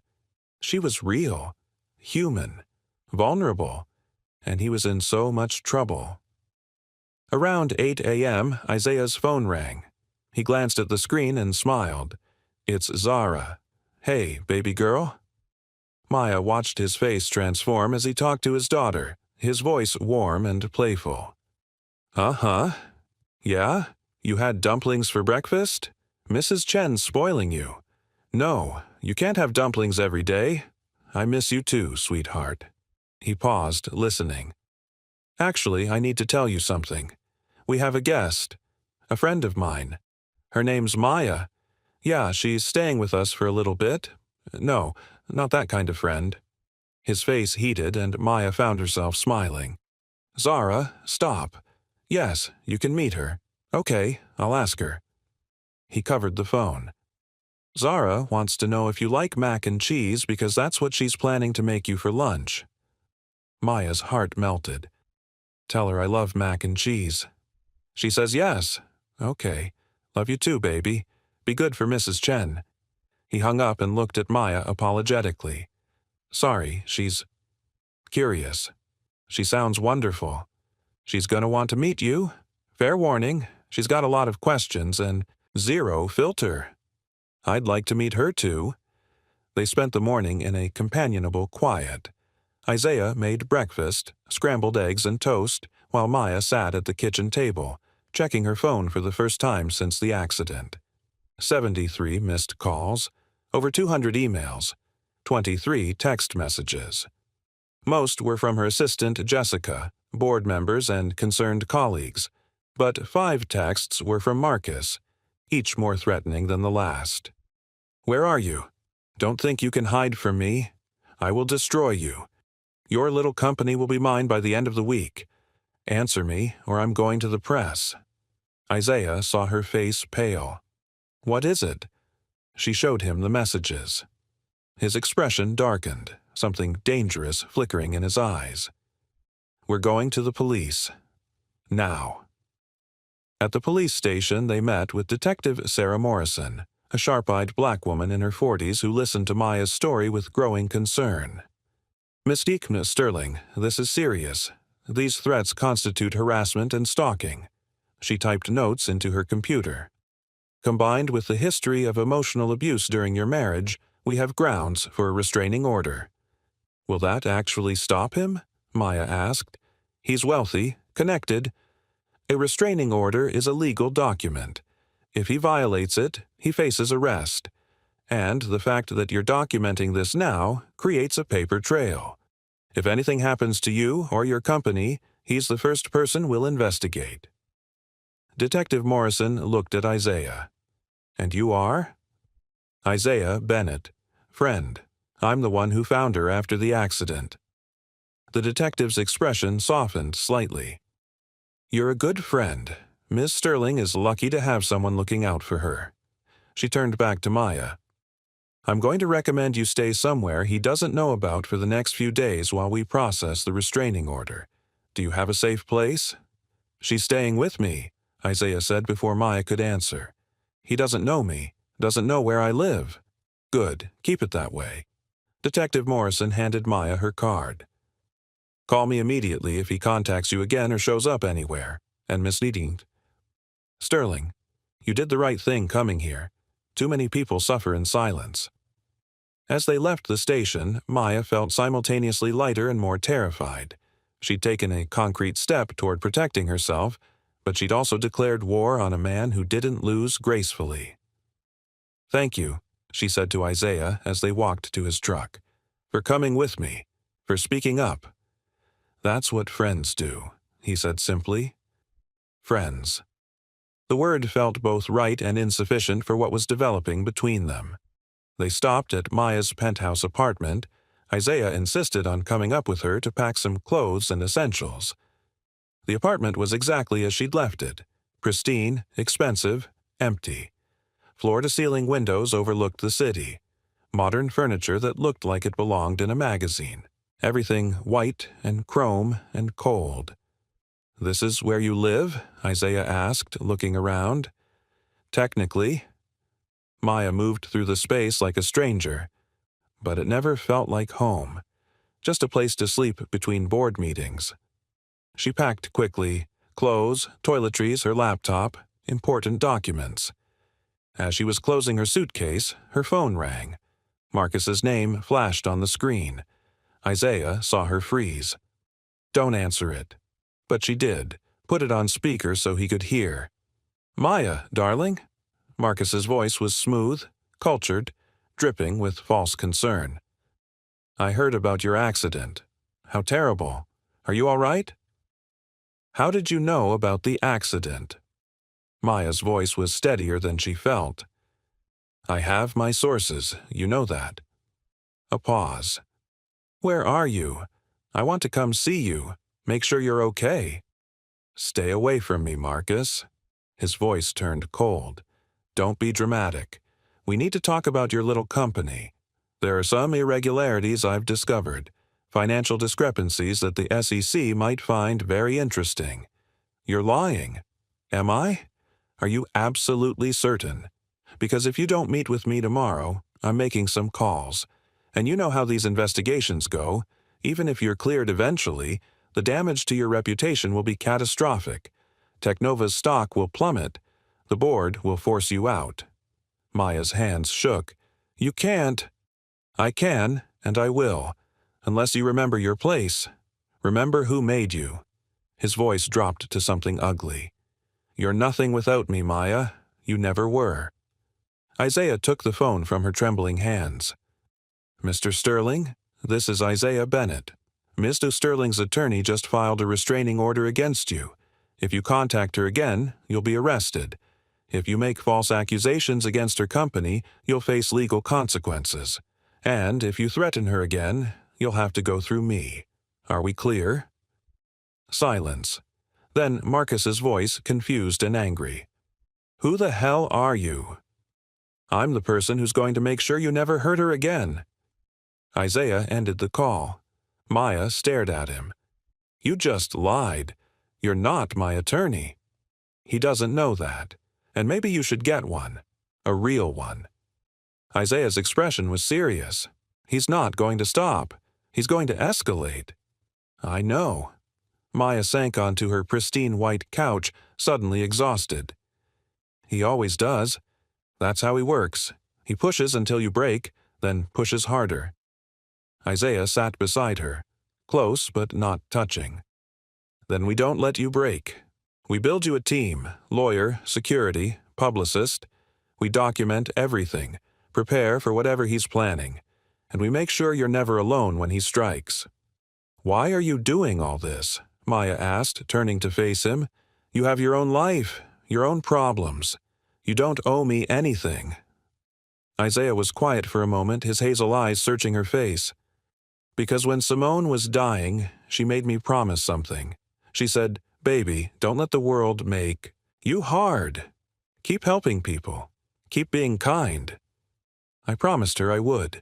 She was real, human, vulnerable, and he was in so much trouble. Around 8 a.m., Isaiah's phone rang. He glanced at the screen and smiled. "It's Zara. Hey, baby girl." Maya watched his face transform as he talked to his daughter, his voice warm and playful. "Uh-huh. Yeah? You had dumplings for breakfast? Mrs. Chen's spoiling you. No, you can't have dumplings every day. I miss you too, sweetheart." He paused, listening. "Actually, I need to tell you something. We have a guest. A friend of mine. Her name's Maya. Yeah, she's staying with us for a little bit. No, not that kind of friend." His face heated and Maya found herself smiling. "Zara, stop. Yes, you can meet her. Okay, I'll ask her." He covered the phone. "Zara wants to know if you like mac and cheese because that's what she's planning to make you for lunch." Maya's heart melted. "Tell her I love mac and cheese." She says yes. "Okay. Love you too, baby. Be good for Mrs. Chen." He hung up and looked at Maya apologetically. "Sorry, she's curious. She sounds wonderful. She's gonna want to meet you. Fair warning, she's got a lot of questions and zero filter. I'd like to meet her too." They spent the morning in a companionable quiet. Isaiah made breakfast, scrambled eggs and toast, while Maya sat at the kitchen table, checking her phone for the first time since the accident. 73 missed calls, over 200 emails, 23 text messages. Most were from her assistant Jessica, board members and concerned colleagues, but 5 texts were from Marcus, each more threatening than the last. "Where are you? Don't think you can hide from me. I will destroy you. Your little company will be mine by the end of the week. Answer me, or I'm going to the press." Isaiah saw her face pale. "What is it?" She showed him the messages. His expression darkened, something dangerous flickering in his eyes. "We're going to the police. Now." At the police station, they met with Detective Sarah Morrison, a sharp-eyed black woman in her 40s who listened to Maya's story with growing concern. "Mystique Sterling, this is serious. These threats constitute harassment and stalking." She typed notes into her computer. "Combined with the history of emotional abuse during your marriage, we have grounds for a restraining order." "Will that actually stop him?" Maya asked. "He's wealthy, connected. A restraining order is a legal document. If he violates it, he faces arrest. And the fact that you're documenting this now creates a paper trail. If anything happens to you or your company, he's the first person we'll investigate." Detective Morrison looked at Isaiah. "And you are?" "Isaiah Bennett. Friend. I'm the one who found her after the accident." The detective's expression softened slightly. "You're a good friend. Miss Sterling is lucky to have someone looking out for her." She turned back to Maya. "I'm going to recommend you stay somewhere he doesn't know about for the next few days while we process the restraining order. Do you have a safe place?" "She's staying with me," Isaiah said before Maya could answer. "He doesn't know me, doesn't know where I live." "Good, keep it that way." Detective Morrison handed Maya her card. "Call me immediately if he contacts you again or shows up anywhere. And Miss Needing. Sterling, you did the right thing coming here. Too many people suffer in silence." As they left the station, Maya felt simultaneously lighter and more terrified. She'd taken a concrete step toward protecting herself, but she'd also declared war on a man who didn't lose gracefully. "Thank you," she said to Isaiah as they walked to his truck, "for coming with me, for speaking up." "That's what friends do," he said simply. Friends. The word felt both right and insufficient for what was developing between them. They stopped at Maya's penthouse apartment. Isaiah insisted on coming up with her to pack some clothes and essentials. The apartment was exactly as she'd left it. Pristine, expensive, empty. Floor-to-ceiling windows overlooked the city. Modern furniture that looked like it belonged in a magazine. Everything white and chrome and cold. "This is where you live?" Isaiah asked, looking around. "Technically." Maya moved through the space like a stranger, but it never felt like home. Just a place to sleep between board meetings. She packed quickly, clothes, toiletries, her laptop, important documents. As she was closing her suitcase, her phone rang. Marcus's name flashed on the screen. Isaiah saw her freeze. "Don't answer it." But she did, put it on speaker so he could hear. "Maya, darling?" Marcus's voice was smooth, cultured, dripping with false concern. "I heard about your accident. How terrible. Are you all right?" "How did you know about the accident?" Maya's voice was steadier than she felt. "I have my sources, you know that." A pause. "Where are you? I want to come see you. Make sure you're okay." "Stay away from me, Marcus." His voice turned cold. "Don't be dramatic. We need to talk about your little company. There are some irregularities I've discovered, financial discrepancies that the SEC might find very interesting." "You're lying." "Am I? Are you absolutely certain? Because if you don't meet with me tomorrow, I'm making some calls. And you know how these investigations go. Even if you're cleared eventually, the damage to your reputation will be catastrophic. Technova's stock will plummet. The board will force you out." Maya's hands shook. "You can't." "I can, and I will. Unless you remember your place. Remember who made you." His voice dropped to something ugly. "You're nothing without me, Maya. You never were." Isaiah took the phone from her trembling hands. "Mr. Sterling, this is Isaiah Bennett. Mr. Sterling's attorney just filed a restraining order against you. If you contact her again, you'll be arrested. If you make false accusations against her company, you'll face legal consequences. And if you threaten her again, you'll have to go through me. Are we clear?" Silence. Then Marcus's voice, confused and angry. "Who the hell are you?" "I'm the person who's going to make sure you never hurt her again." Isaiah ended the call. Maya stared at him. "You just lied. You're not my attorney." "He doesn't know that. And maybe you should get one. A real one." Isaiah's expression was serious. "He's not going to stop. He's going to escalate." "I know." Maya sank onto her pristine white couch, suddenly exhausted. "He always does. That's how he works. He pushes until you break, then pushes harder." Isaiah sat beside her, close but not touching. "Then we don't let you break. We build you a team, lawyer, security, publicist. We document everything, prepare for whatever he's planning, and we make sure you're never alone when he strikes." "Why are you doing all this?" Maya asked, turning to face him. "You have your own life, your own problems. You don't owe me anything." Isaiah was quiet for a moment, his hazel eyes searching her face. "Because when Simone was dying, she made me promise something. She said, 'Baby, don't let the world make you hard. Keep helping people. Keep being kind.' I promised her I would."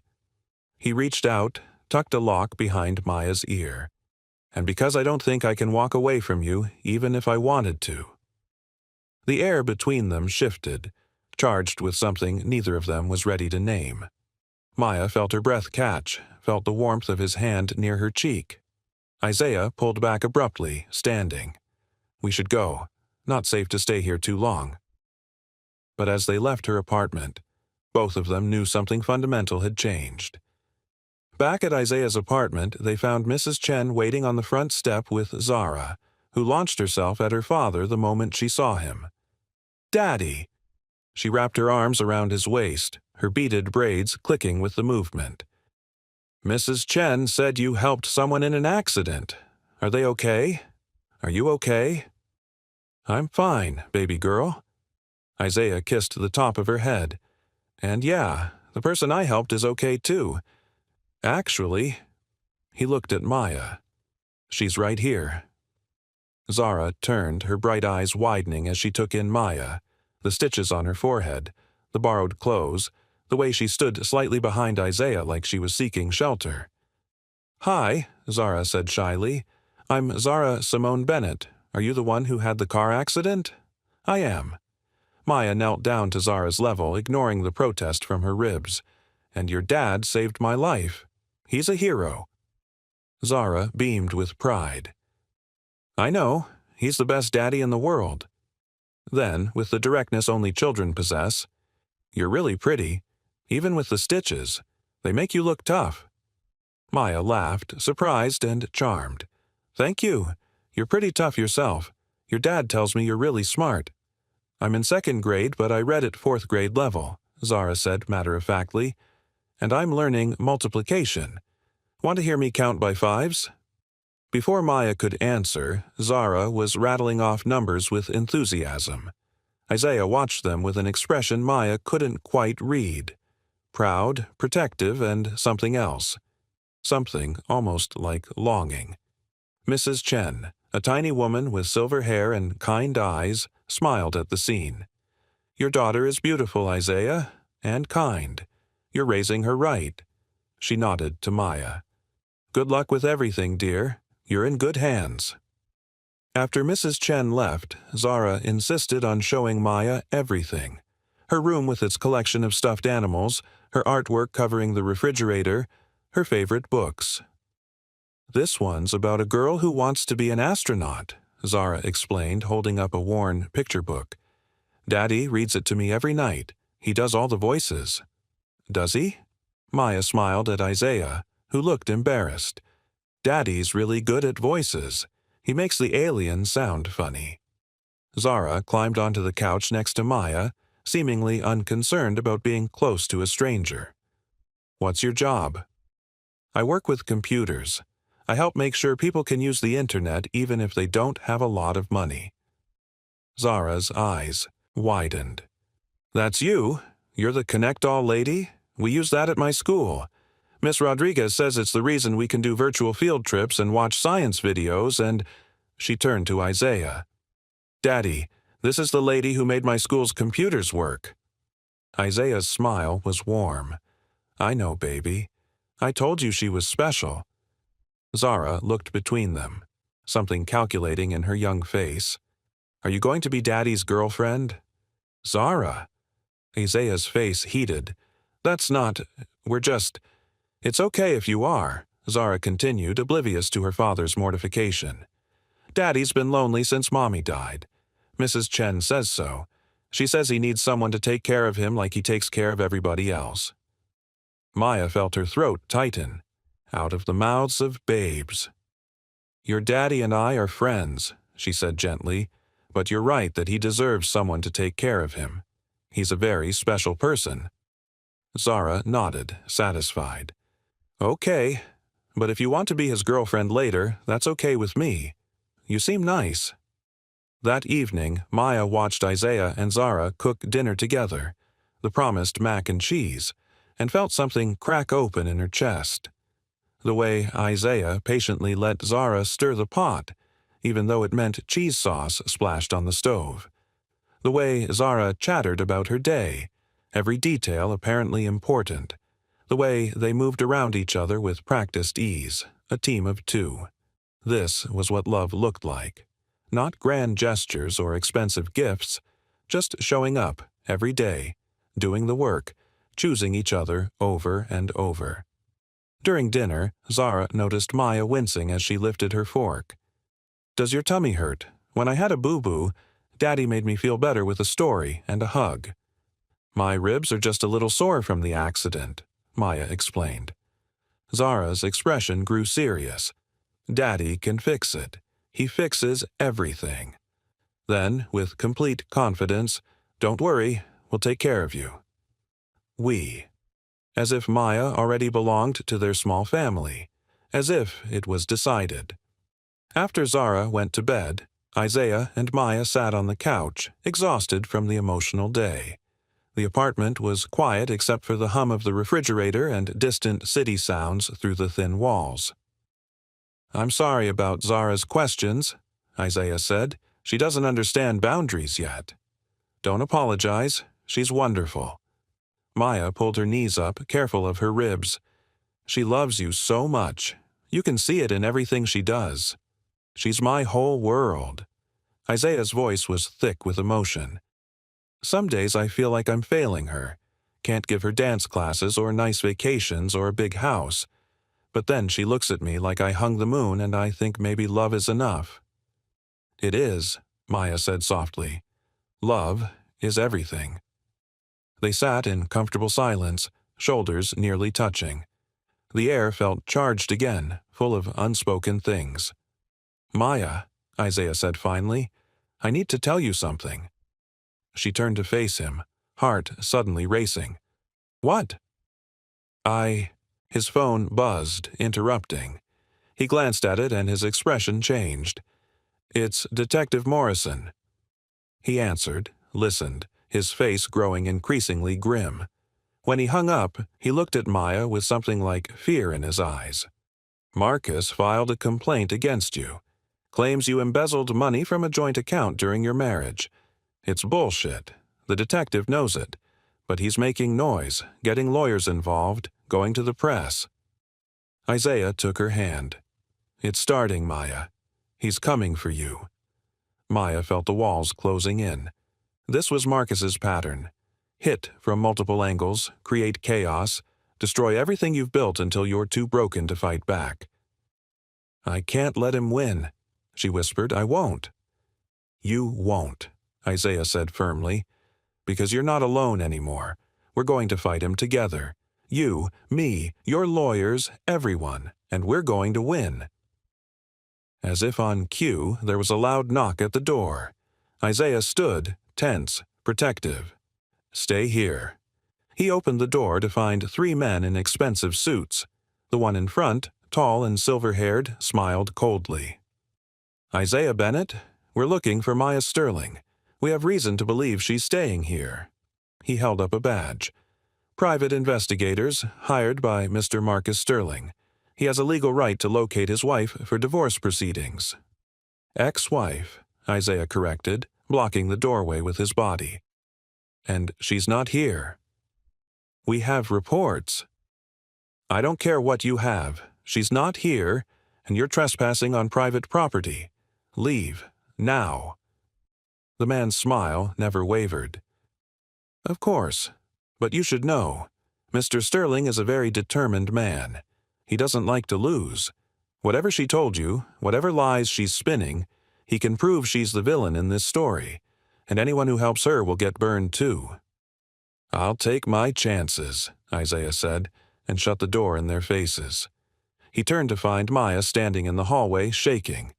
He reached out, tucked a lock behind Maya's ear. "And because I don't think I can walk away from you, even if I wanted to." The air between them shifted, charged with something neither of them was ready to name. Maya felt her breath catch, felt the warmth of his hand near her cheek. Isaiah pulled back abruptly, standing. "We should go. Not safe to stay here too long." But as they left her apartment, both of them knew something fundamental had changed. Back at Isaiah's apartment, they found Mrs. Chen waiting on the front step with Zara, who launched herself at her father the moment she saw him. "Daddy!" She wrapped her arms around his waist, her beaded braids clicking with the movement. "Mrs. Chen said you helped someone in an accident. Are they okay? Are you okay?" "I'm fine, baby girl." Isaiah kissed the top of her head. "And yeah, the person I helped is okay too. Actually," he looked at Maya. "She's right here." Zara turned, her bright eyes widening as she took in Maya, the stitches on her forehead, the borrowed clothes, the way she stood slightly behind Isaiah like she was seeking shelter. "Hi," Zara said shyly. "I'm Zara Simone Bennett. Are you the one who had the car accident?" "I am." Maya knelt down to Zara's level, ignoring the protest from her ribs. "And your dad saved my life. He's a hero." Zara beamed with pride. "I know. He's the best daddy in the world." Then, with the directness only children possess, "You're really pretty. Even with the stitches. They make you look tough." Maya laughed, surprised and charmed. "Thank you. You're pretty tough yourself. Your dad tells me you're really smart." "I'm in 2nd grade, but I read at 4th grade level," Zara said matter-of-factly. "And I'm learning multiplication. Want to hear me count by 5s?" Before Maya could answer, Zara was rattling off numbers with enthusiasm. Isaiah watched them with an expression Maya couldn't quite read. Proud, protective, and something else. Something almost like longing. Mrs. Chen, a tiny woman with silver hair and kind eyes, smiled at the scene. "Your daughter is beautiful, Isaiah, and kind. You're raising her right." She nodded to Maya. "Good luck with everything, dear. You're in good hands." After Mrs. Chen left, Zara insisted on showing Maya everything. Her room with its collection of stuffed animals, her artwork covering the refrigerator, her favorite books. "This one's about a girl who wants to be an astronaut," Zara explained, holding up a worn picture book. "Daddy reads it to me every night. He does all the voices." "Does he?" Maya smiled at Isaiah, who looked embarrassed. "Daddy's really good at voices. He makes the aliens sound funny." Zara climbed onto the couch next to Maya, seemingly unconcerned about being close to a stranger. "What's your job?" "I work with computers. I help make sure people can use the internet even if they don't have a lot of money." Zara's eyes widened. "That's you? You're the Connect-All lady? We use that at my school. Miss Rodriguez says it's the reason we can do virtual field trips and watch science videos and—" She turned to Isaiah. "Daddy, this is the lady who made my school's computers work." Isaiah's smile was warm. "I know, baby. I told you she was special." Zara looked between them, something calculating in her young face. "Are you going to be Daddy's girlfriend?" "Zara!" Isaiah's face heated. "That's not... We're just... It's okay if you are," Zara continued, oblivious to her father's mortification. "Daddy's been lonely since Mommy died. Mrs. Chen says so. She says he needs someone to take care of him like he takes care of everybody else." Maya felt her throat tighten. Out of the mouths of babes. "Your daddy and I are friends," she said gently, "but you're right that he deserves someone to take care of him. He's a very special person." Zara nodded, satisfied. "Okay, but if you want to be his girlfriend later, that's okay with me. You seem nice." That evening, Maya watched Isaiah and Zara cook dinner together, the promised mac and cheese, and felt something crack open in her chest. The way Isaiah patiently let Zara stir the pot, even though it meant cheese sauce splashed on the stove. The way Zara chattered about her day, every detail apparently important. The way they moved around each other with practiced ease, a team of two. This was what love looked like. Not grand gestures or expensive gifts, just showing up every day, doing the work, choosing each other over and over. During dinner, Zara noticed Maya wincing as she lifted her fork. "Does your tummy hurt? When I had a boo-boo, Daddy made me feel better with a story and a hug." "My ribs are just a little sore from the accident," Maya explained. Zara's expression grew serious. "Daddy can fix it. He fixes everything." Then, with complete confidence, "Don't worry, we'll take care of you." "We." As if Maya already belonged to their small family. As if it was decided. After Zara went to bed, Isaiah and Maya sat on the couch, exhausted from the emotional day. The apartment was quiet except for the hum of the refrigerator and distant city sounds through the thin walls. "I'm sorry about Zara's questions," Isaiah said. "She doesn't understand boundaries yet." "Don't apologize. She's wonderful." Maya pulled her knees up, careful of her ribs. "She loves you so much. You can see it in everything she does. She's my whole world." Isaiah's voice was thick with emotion. "Some days I feel like I'm failing her. Can't give her dance classes or nice vacations or a big house. But then she looks at me like I hung the moon and I think maybe love is enough." "It is," Maya said softly. "Love is everything." They sat in comfortable silence, shoulders nearly touching. The air felt charged again, full of unspoken things. "Maya," Isaiah said finally, "I need to tell you something." She turned to face him, heart suddenly racing. "What?" His phone buzzed, interrupting. He glanced at it and his expression changed. "It's Detective Morrison." He answered, listened, his face growing increasingly grim. When he hung up, he looked at Maya with something like fear in his eyes. "Marcus filed a complaint against you. Claims you embezzled money from a joint account during your marriage. It's bullshit. The detective knows it. But he's making noise, getting lawyers involved, going to the press." Isaiah took her hand. "It's starting, Maya. He's coming for you." Maya felt the walls closing in. This was Marcus's pattern. Hit from multiple angles, create chaos, destroy everything you've built until you're too broken to fight back. "I can't let him win," she whispered. "I won't." "You won't," Isaiah said firmly, "because you're not alone anymore. We're going to fight him together. You, me, your lawyers, everyone, and we're going to win." As if on cue, there was a loud knock at the door. Isaiah stood, tense, protective. "Stay here." He opened the door to find 3 men in expensive suits. The one in front, tall and silver-haired, smiled coldly. "Isaiah Bennett, we're looking for Maya Sterling. We have reason to believe she's staying here." He held up a badge. "Private investigators, hired by Mr. Marcus Sterling. He has a legal right to locate his wife for divorce proceedings." "Ex-wife," Isaiah corrected, blocking the doorway with his body. "And she's not here." "We have reports." "I don't care what you have. She's not here, and you're trespassing on private property. Leave, now." The man's smile never wavered. "Of course. But you should know. Mr. Sterling is a very determined man. He doesn't like to lose. Whatever she told you, whatever lies she's spinning, he can prove she's the villain in this story, and anyone who helps her will get burned too." "I'll take my chances," Isaiah said, and shut the door in their faces. He turned to find Maya standing in the hallway, shaking.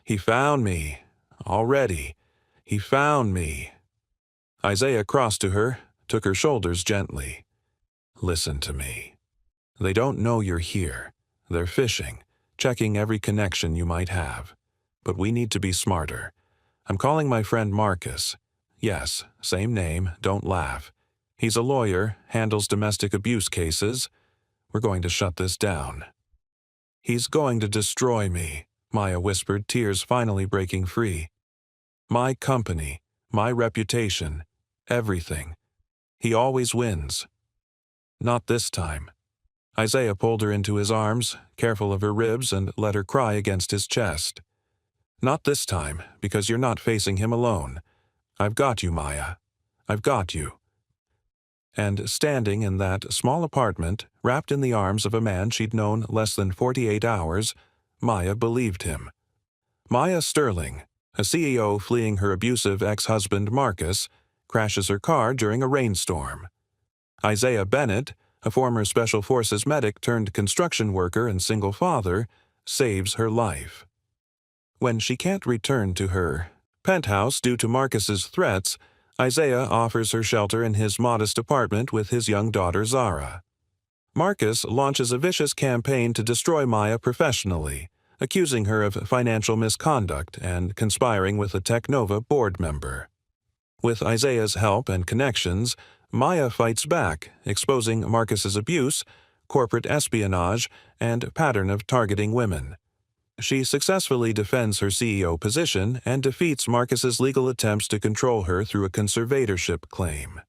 "He found me. Already. He found me." Isaiah crossed to her, took her shoulders gently. "Listen to me. They don't know you're here. They're fishing, checking every connection you might have. But we need to be smarter. I'm calling my friend Marcus. Yes, same name, don't laugh. He's a lawyer, handles domestic abuse cases. We're going to shut this down." "He's going to destroy me," Maya whispered, tears finally breaking free. "My company, my reputation, everything. He always wins." "Not this time." Isaiah pulled her into his arms, careful of her ribs, and let her cry against his chest. "Not this time, because you're not facing him alone. I've got you, Maya. I've got you." And standing in that small apartment, wrapped in the arms of a man she'd known less than 48 hours, Maya believed him. Maya Sterling, a CEO fleeing her abusive ex-husband Marcus, crashes her car during a rainstorm. Isaiah Bennett, a former Special Forces medic turned construction worker and single father, saves her life. When she can't return to her penthouse due to Marcus's threats, Isaiah offers her shelter in his modest apartment with his young daughter Zara. Marcus launches a vicious campaign to destroy Maya professionally, accusing her of financial misconduct and conspiring with a Technova board member. With Isaiah's help and connections, Maya fights back, exposing Marcus's abuse, corporate espionage, and pattern of targeting women. She successfully defends her CEO position and defeats Marcus's legal attempts to control her through a conservatorship claim.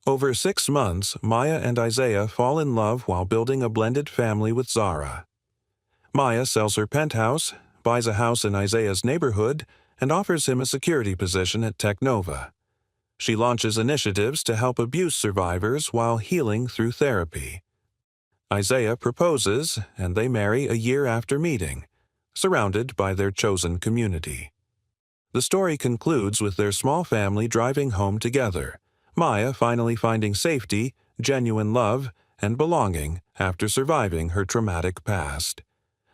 Over 6 months, Maya and Isaiah fall in love while building a blended family with Zara. Maya sells her penthouse, buys a house in Isaiah's neighborhood, and offers him a security position at Technova. She launches initiatives to help abuse survivors while healing through therapy. Isaiah proposes, and they marry a year after meeting, surrounded by their chosen community. The story concludes with their small family driving home together, Maya finally finding safety, genuine love, and belonging after surviving her traumatic past.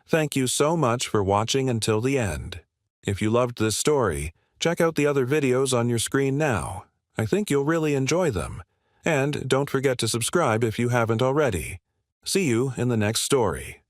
Thank you so much for watching until the end. If you loved this story, check out the other videos on your screen now. I think you'll really enjoy them. And don't forget to subscribe if you haven't already. See you in the next story.